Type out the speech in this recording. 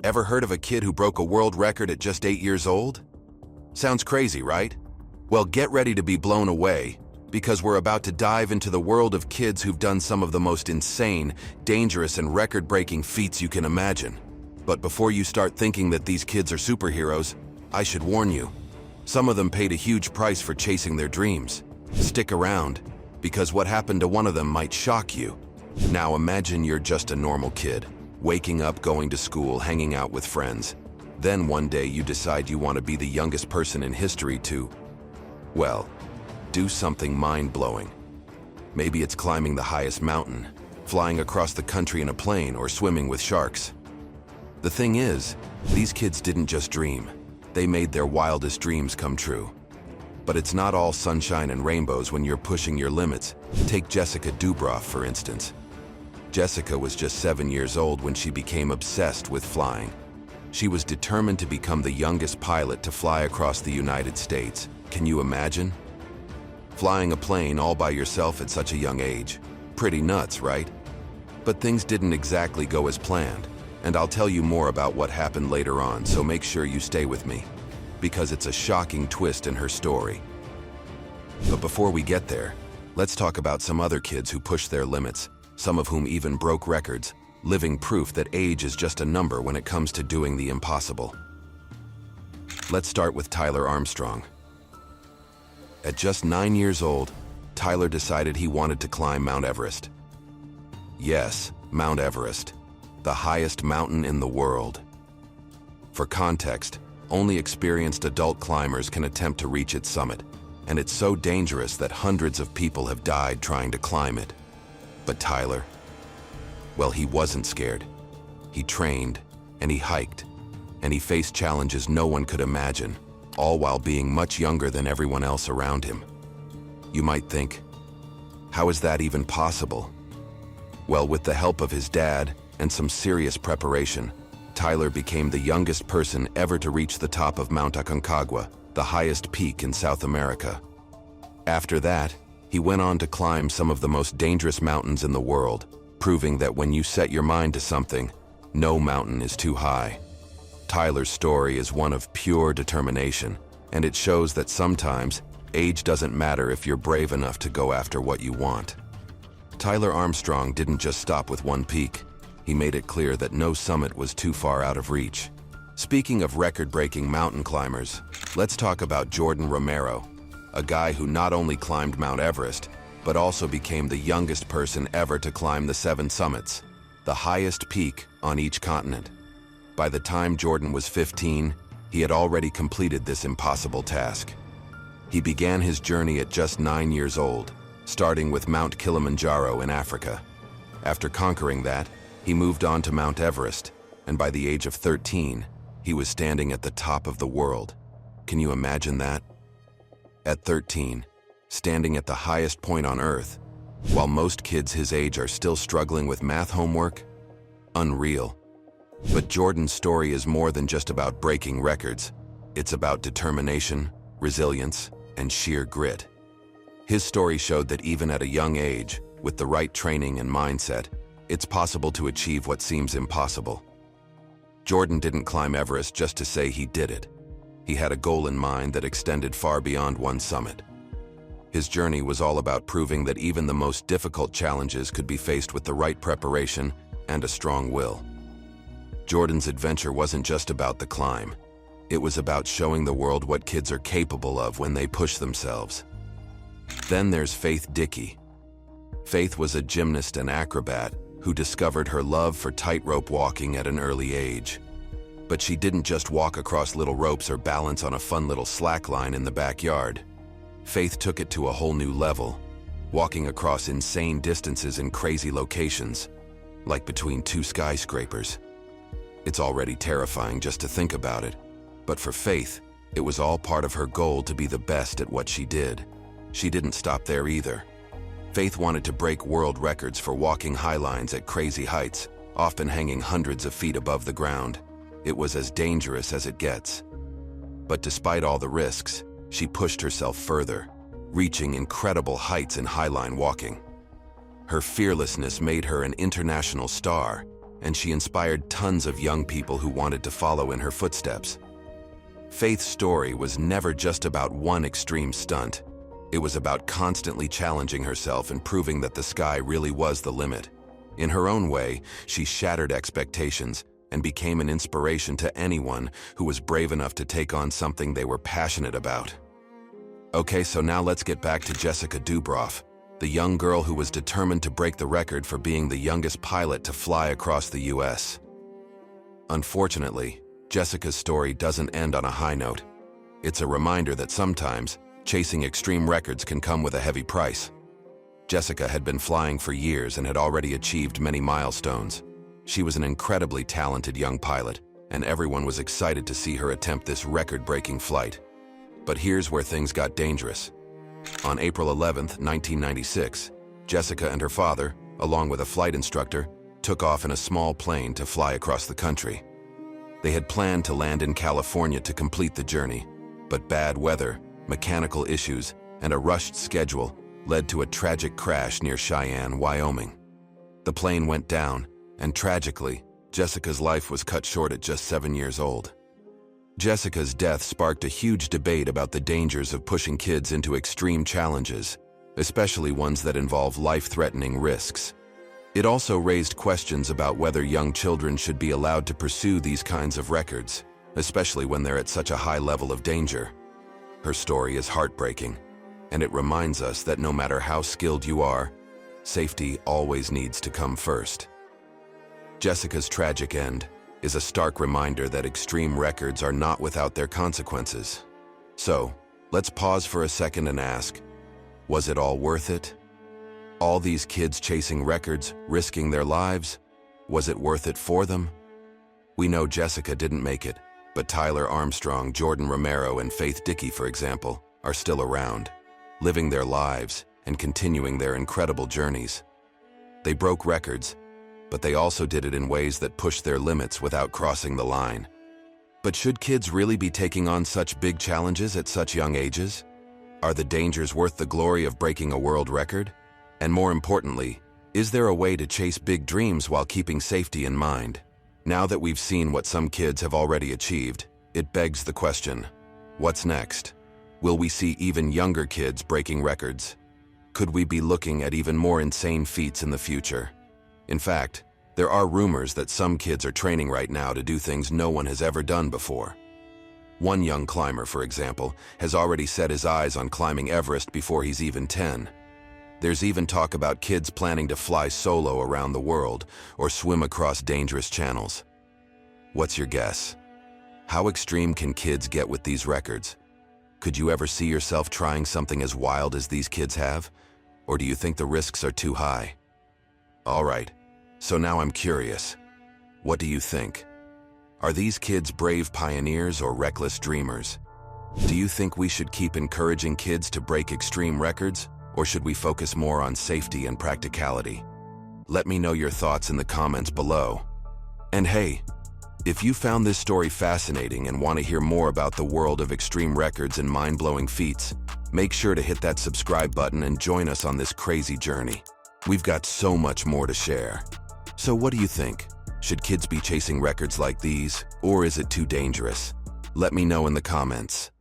Ever heard of a kid who broke a world record at just 8 years old? Sounds crazy, right? Well, get ready to be blown away, because we're about to dive into the world of kids who've done some of the most insane, dangerous, and record-breaking feats you can imagine. But before you start thinking that these kids are superheroes, I should warn you. Some of them paid a huge price for chasing their dreams. Stick around, because what happened to one of them might shock you. Now imagine you're just a normal kid, waking up, going to school, hanging out with friends. Then one day you decide you want to be the youngest person in history to, well, do something mind-blowing. Maybe it's climbing the highest mountain, flying across the country in a plane, or swimming with sharks. The thing is, these kids didn't just dream. They made their wildest dreams come true. But it's not all sunshine and rainbows when you're pushing your limits. Take Jessica Dubrow, for instance. Jessica was just 7 years old when she became obsessed with flying. She was determined to become the youngest pilot to fly across the United States. Can you imagine? Flying a plane all by yourself at such a young age. Pretty nuts, right? But things didn't exactly go as planned, and I'll tell you more about what happened later on, so make sure you stay with me, because it's a shocking twist in her story. But before we get there, let's talk about some other kids who pushed their limits, some of whom even broke records, living proof that age is just a number when it comes to doing the impossible. Let's start with Tyler Armstrong. At just 9 years old, Tyler decided he wanted to climb Mount Everest. Yes, Mount Everest, the highest mountain in the world. For context, only experienced adult climbers can attempt to reach its summit, and it's so dangerous that hundreds of people have died trying to climb it. But Tyler, well, he wasn't scared. He trained, and he hiked, and he faced challenges no one could imagine, all while being much younger than everyone else around him. You might think, how is that even possible? Well, with the help of his dad and some serious preparation, Tyler became the youngest person ever to reach the top of Mount Aconcagua, the highest peak in South America. After that, he went on to climb some of the most dangerous mountains in the world, proving that when you set your mind to something, no mountain is too high. Tyler's story is one of pure determination, and it shows that sometimes age doesn't matter if you're brave enough to go after what you want. Tyler Armstrong didn't just stop with one peak. He made it clear that no summit was too far out of reach. Speaking of record-breaking mountain climbers, let's talk about Jordan Romero, a guy who not only climbed Mount Everest, but also became the youngest person ever to climb the 7 summits, the highest peak on each continent. By the time Jordan was 15, he had already completed this impossible task. He began his journey at just 9 years old, starting with Mount Kilimanjaro in Africa. After conquering that, he moved on to Mount Everest, and by the age of 13, he was standing at the top of the world. Can you imagine that? At 13, standing at the highest point on Earth, while most kids his age are still struggling with math homework? Unreal. But Jordan's story is more than just about breaking records. It's about determination, resilience, and sheer grit. His story showed that even at a young age, with the right training and mindset, it's possible to achieve what seems impossible. Jordan didn't climb Everest just to say he did it. He had a goal in mind that extended far beyond one summit. His journey was all about proving that even the most difficult challenges could be faced with the right preparation and a strong will. Jordan's adventure wasn't just about the climb. It was about showing the world what kids are capable of when they push themselves. Then there's Faith Dickey. Faith was a gymnast and acrobat who discovered her love for tightrope walking at an early age. But she didn't just walk across little ropes or balance on a fun little slackline in the backyard. Faith took it to a whole new level, walking across insane distances in crazy locations, like between 2 skyscrapers. It's already terrifying just to think about it, but for Faith, it was all part of her goal to be the best at what she did. She didn't stop there either. Faith wanted to break world records for walking high lines at crazy heights, often hanging hundreds of feet above the ground. It was as dangerous as it gets. But despite all the risks, she pushed herself further, reaching incredible heights in highline walking. Her fearlessness made her an international star, and she inspired tons of young people who wanted to follow in her footsteps. Faith's story was never just about one extreme stunt. It was about constantly challenging herself and proving that the sky really was the limit. In her own way, she shattered expectations and became an inspiration to anyone who was brave enough to take on something they were passionate about. Okay, so now let's get back to Jessica Dubrow, the young girl who was determined to break the record for being the youngest pilot to fly across the US. Unfortunately, Jessica's story doesn't end on a high note. It's a reminder that sometimes chasing extreme records can come with a heavy price. Jessica had been flying for years and had already achieved many milestones. She was an incredibly talented young pilot, and everyone was excited to see her attempt this record-breaking flight. But here's where things got dangerous. On April 11, 1996, Jessica and her father, along with a flight instructor, took off in a small plane to fly across the country. They had planned to land in California to complete the journey, but bad weather, mechanical issues, and a rushed schedule led to a tragic crash near Cheyenne, Wyoming. The plane went down, and tragically, Jessica's life was cut short at just 7 years old. Jessica's death sparked a huge debate about the dangers of pushing kids into extreme challenges, especially ones that involve life-threatening risks. It also raised questions about whether young children should be allowed to pursue these kinds of records, especially when they're at such a high level of danger. Her story is heartbreaking, and it reminds us that no matter how skilled you are, safety always needs to come first. Jessica's tragic end is a stark reminder that extreme records are not without their consequences. So, let's pause for a second and ask, was it all worth it? All these kids chasing records, risking their lives, was it worth it for them? We know Jessica didn't make it, but Tyler Armstrong, Jordan Romero, and Faith Dickey, for example, are still around, living their lives and continuing their incredible journeys. They broke records, but they also did it in ways that pushed their limits without crossing the line. But should kids really be taking on such big challenges at such young ages? Are the dangers worth the glory of breaking a world record? And more importantly, is there a way to chase big dreams while keeping safety in mind? Now that we've seen what some kids have already achieved, it begs the question, what's next? Will we see even younger kids breaking records? Could we be looking at even more insane feats in the future? In fact, there are rumors that some kids are training right now to do things no one has ever done before. One young climber, for example, has already set his eyes on climbing Everest before he's even 10. There's even talk about kids planning to fly solo around the world or swim across dangerous channels. What's your guess? How extreme can kids get with these records? Could you ever see yourself trying something as wild as these kids have? Or do you think the risks are too high? All right, so now I'm curious. What do you think? Are these kids brave pioneers or reckless dreamers? Do you think we should keep encouraging kids to break extreme records? Or should we focus more on safety and practicality? Let me know your thoughts in the comments below. And hey, if you found this story fascinating and want to hear more about the world of extreme records and mind-blowing feats, make sure to hit that subscribe button and join us on this crazy journey. We've got so much more to share. So what do you think? Should kids be chasing records like these, or is it too dangerous? Let me know in the comments.